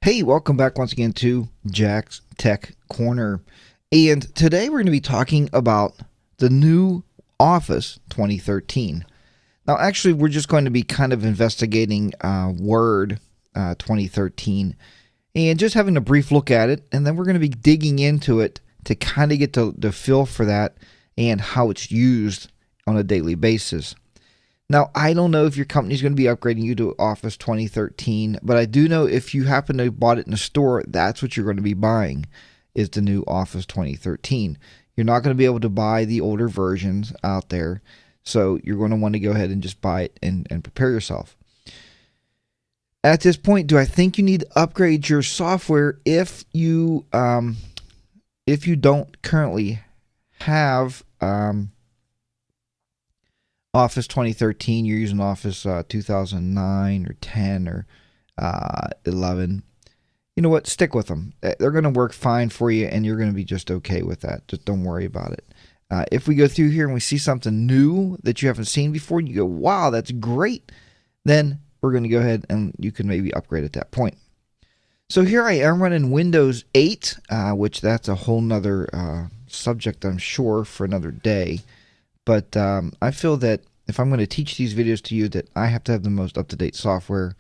Hey, welcome back once again to Jack's Tech Corner. And today we're going to be talking about the new Office 2013. Now, actually, we're just going to be kind of investigating Word 2013 and just having a brief look at it. And then we're going to be digging into it to kind of get the feel for that and how it's used on a daily basis. Now, I don't know if your company is going to be upgrading you to Office 2013, but I do know if you happen to have bought it in a store, that's what you're going to be buying, is the new Office 2013. You're not going to be able to buy the older versions out there, so you're going to want to go ahead and just buy it and prepare yourself. At this point, do I think you need to upgrade your software if you don't currently have Office 2013, you're using Office 2009 or 10 or 11, you know what? Stick with them. They're going to work fine for you, and you're going to be just okay with that. Just don't worry about it. If we go through here and we see something new that you haven't seen before, and you go, wow, that's great, then we're going to go ahead and you can maybe upgrade at that point. So here I am running Windows 8, which that's a whole nother subject, I'm sure, for another day. But I feel that if I'm going to teach these videos to you, that I have to have the most up-to-date software.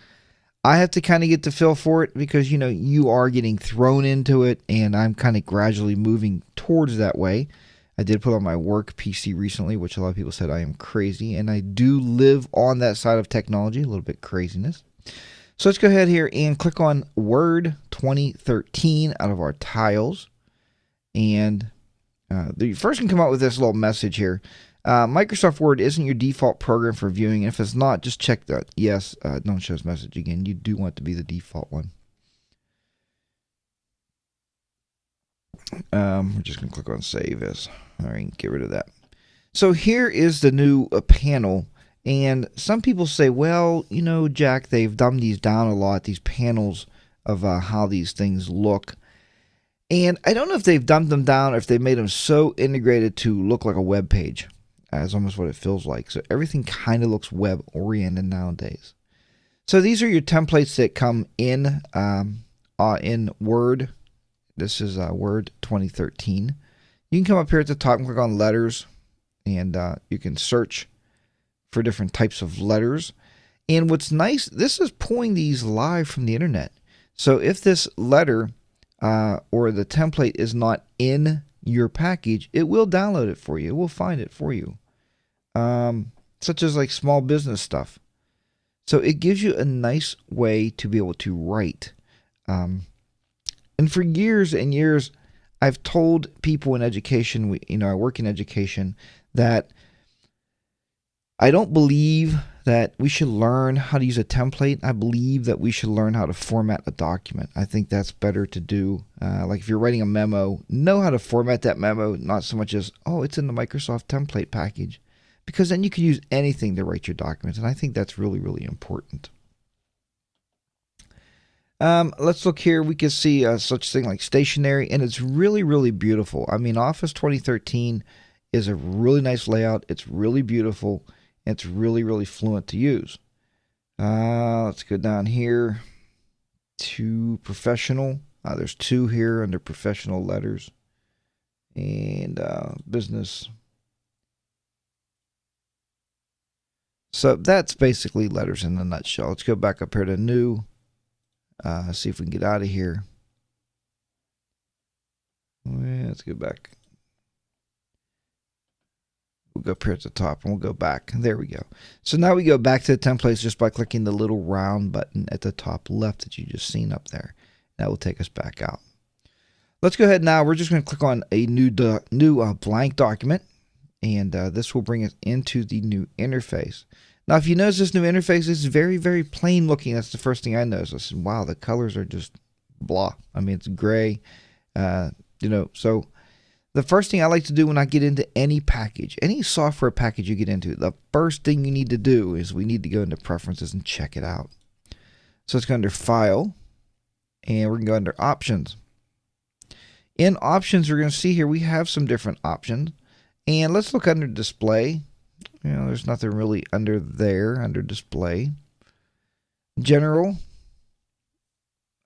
I have to kind of get the feel for it because, you know, you are getting thrown into it, and I'm kind of gradually moving towards that way. I did put on my work PC recently, which a lot of people said I am crazy, and I do live on that side of technology, a little bit craziness. So let's go ahead here and click on Word 2013 out of our tiles. And the first can come out with this little message here. Microsoft Word isn't your default program for viewing. If it's not, just check that. Yes, don't show this message again. You do want to be the default one. We're just going to click on Save As. All right, get rid of that. So here is the new panel. And some people say, well, you know, Jack, they've dumbed these down a lot, these panels of how these things look. And I don't know if they've dumbed them down or if they've made them so integrated to look like a web page. That's almost what it feels like. So everything kind of looks web-oriented nowadays. So these are your templates that come in Word. This is Word 2013. You can come up here at the top and click on Letters, and you can search for different types of letters. And what's nice, this is pulling these live from the internet. So if this letter or the template is not in your package, it will download it for you. It will find it for you, such as like small business stuff. So it gives you a nice way to be able to write. And for years and years, I've told people in education, I work in education, that I don't believe that we should learn how to use a template. I believe that we should learn how to format a document. I think that's better to do. Like if you're writing a memo, know how to format that memo, not so much as, oh, it's in the Microsoft template package. Because then you can use anything to write your documents. And I think that's really, really important. Let's look here. We can see such thing like stationery, and it's really, really beautiful. I mean, Office 2013 is a really nice layout. It's really beautiful. It's really, really fluent to use. Let's go down here to professional. There's two here under professional letters and business. So that's basically letters in a nutshell. Let's go back up here to new. See if we can get out of here. Let's go back. We'll go up here at the top and we'll go back. There we go. So now we go back to the templates just by clicking the little round button at the top left that you just seen up there. That will take us back out. Let's go ahead now. We're just going to click on a new blank document, and this will bring us into the new interface. Now, if you notice this new interface is very, very plain looking. That's the first thing I noticed. I said, wow, the colors are just blah. I mean, it's gray, so the first thing I like to do when I get into any package, any software package you get into, the first thing you need to do is we need to go into Preferences and check it out. So let's go under File, and we're going to go under Options. In Options, we're going to see here we have some different options. And let's look under Display. There's nothing really under there, under Display. General.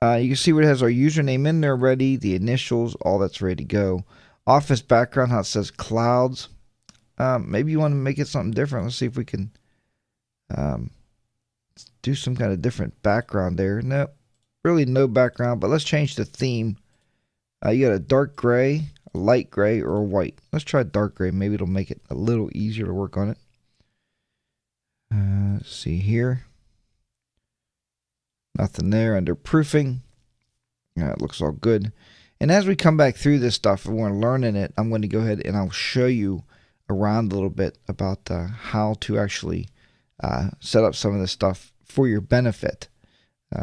You can see what it has our username in there ready, the initials, all that's ready to go. Office background, how it says clouds. Maybe you want to make it something different. Let's see if we can do some kind of different background there. No, really no background, but let's change the theme. You got a dark gray, a light gray, or a white. Let's try dark gray. Maybe it'll make it a little easier to work on it. Let's see here. Nothing there under proofing. It looks all good. And as we come back through this stuff and we're learning it, I'm going to go ahead and I'll show you around a little bit about how to actually set up some of this stuff for your benefit.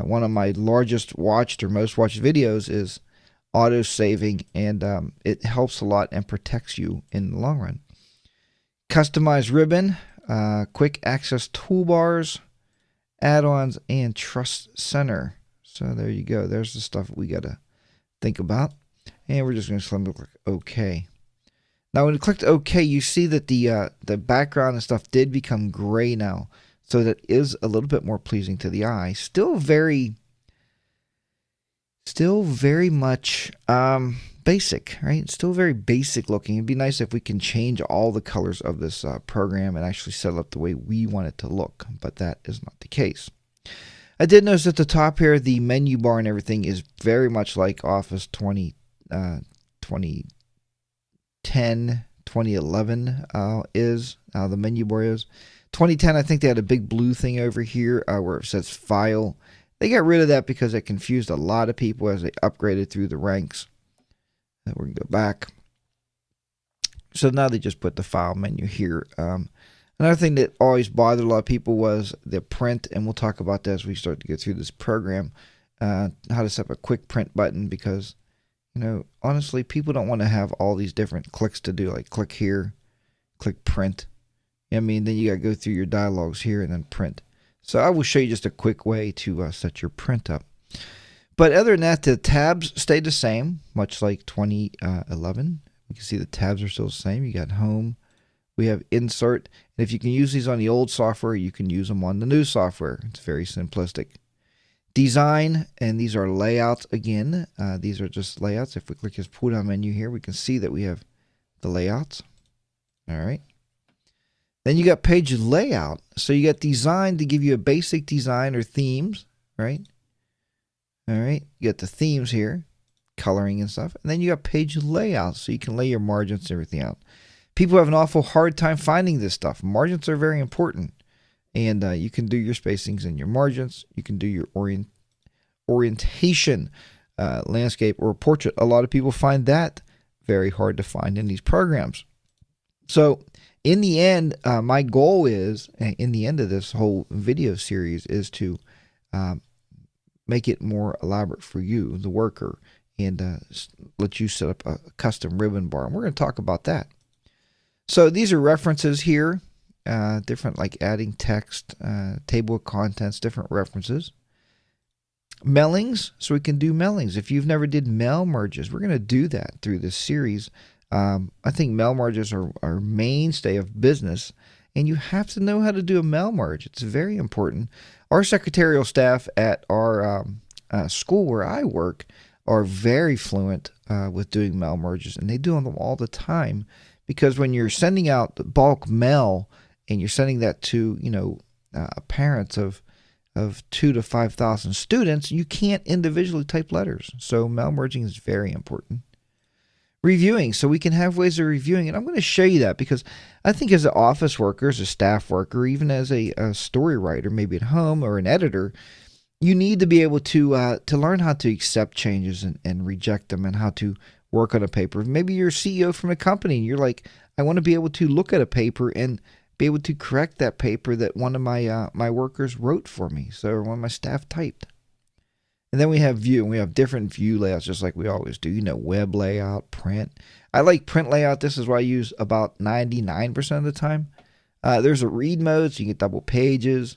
One of my largest watched or most watched videos is auto saving, and it helps a lot and protects you in the long run. Customized ribbon, quick access toolbars, add-ons, and trust center. So there you go. There's the stuff we got to think about. And we're just going to click OK. Now when you clicked OK, you see that the background and stuff did become gray now. So that is a little bit more pleasing to the eye. Still very much basic, right? Still very basic looking. It'd be nice if we can change all the colors of this program and actually set it up the way we want it to look, but that is not the case. I did notice at the top here, the menu bar and everything is very much like Office 2010, 2011 is, the menu bar is. 2010, I think they had a big blue thing over here where it says File. They got rid of that because it confused a lot of people as they upgraded through the ranks. And we're going to go back. So now they just put the File menu here. Another thing that always bothered a lot of people was the print, and we'll talk about that as we start to go through this program, how to set up a quick print button, because, you know, honestly, people don't want to have all these different clicks to do, like click here, click print. I mean, then you got to go through your dialogues here and then print. So I will show you just a quick way to set your print up. But other than that, the tabs stay the same, much like 2011. You can see the tabs are still the same. You got home. We have insert. And if you can use these on the old software, you can use them on the new software. It's very simplistic. Design, and these are layouts again. These are just layouts. If we click this pull down menu here, we can see that we have the layouts. All right. Then you got page layout. So you got design to give you a basic design or themes, right? All right. You got the themes here, coloring and stuff. And then you got page layout, so you can lay your margins and everything out. People have an awful hard time finding this stuff. Margins are very important. And you can do your spacings and your margins. You can do your orientation, landscape, or portrait. A lot of people find that very hard to find in these programs. So in the end, my goal is, in the end of this whole video series, is to make it more elaborate for you, the worker, and let you set up a custom ribbon bar. And we're going to talk about that. So these are references here, different, like adding text, table of contents, different references. Mailings, so we can do mailings. If you've never did mail merges, we're going to do that through this series. I think mail merges are a mainstay of business, and you have to know how to do a mail merge. It's very important. Our secretarial staff at our school where I work are very fluent with doing mail merges, and they do them all the time, because when you're sending out bulk mail and you're sending that to, you know, parents of 2,000 to 5,000 students, you can't individually type letters. So mail merging is very important. Reviewing, so we can have ways of reviewing, and I'm going to show you that, because I think as an office worker, as a staff worker, even as a story writer, maybe at home, or an editor, you need to be able to learn how to accept changes and reject them, and how to work on a paper. Maybe you're a CEO from a company and you're like, I want to be able to look at a paper and be able to correct that paper that one of my my workers wrote for me, so one of my staff typed. And then we have view, and we have different view layouts, just like we always do. You know, web layout, print. I like print layout. This is what I use about 99% of the time. There's a read mode, so you get double pages.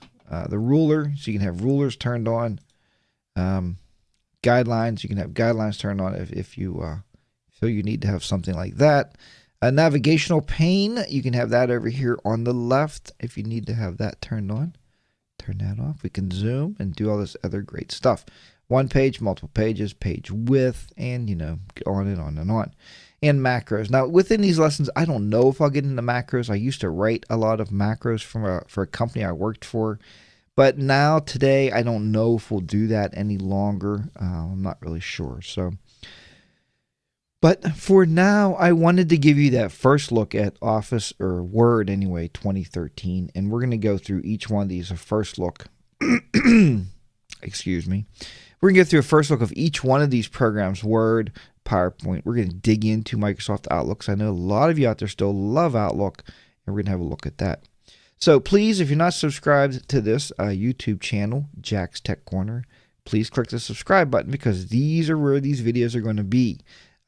The ruler, so you can have rulers turned on. Guidelines, you can have guidelines turned on if you feel you need to have something like that. A navigational pane, you can have that over here on the left if you need to have that turned on. Turn that off. We can zoom and do all this other great stuff. one page, multiple pages, page width, and on and on and on. And macros. Now, within these lessons, I don't know if I'll get into macros. I used to write a lot of macros for a company I worked for. But now, today, I don't know if we'll do that any longer. I'm not really sure. But for now, I wanted to give you that first look at Office, or Word anyway, 2013. And we're going to go through each one of these, a first look. Excuse me. We're going to go through a first look of each one of these programs, Word, PowerPoint. We're going to dig into Microsoft Outlook, 'cause I know a lot of you out there still love Outlook, and we're going to have a look at that. So please, if you're not subscribed to this YouTube channel, Jack's Tech Corner, please click the subscribe button, because these are where these videos are going to be.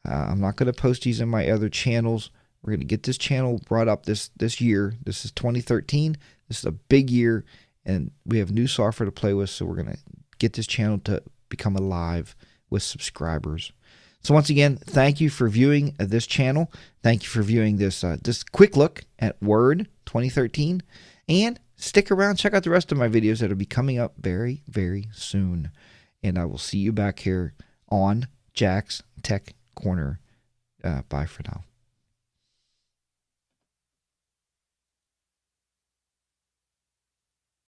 I'm not going to post these in my other channels. We're going to get this channel brought up this year. This is 2013. This is a big year, and we have new software to play with, so we're going to get this channel to become alive with subscribers. So once again, thank you for viewing this channel. Thank you for viewing this quick look at Word 2013. And stick around, check out the rest of my videos that will be coming up very, very soon. And I will see you back here on Jack's Tech Corner. Bye for now.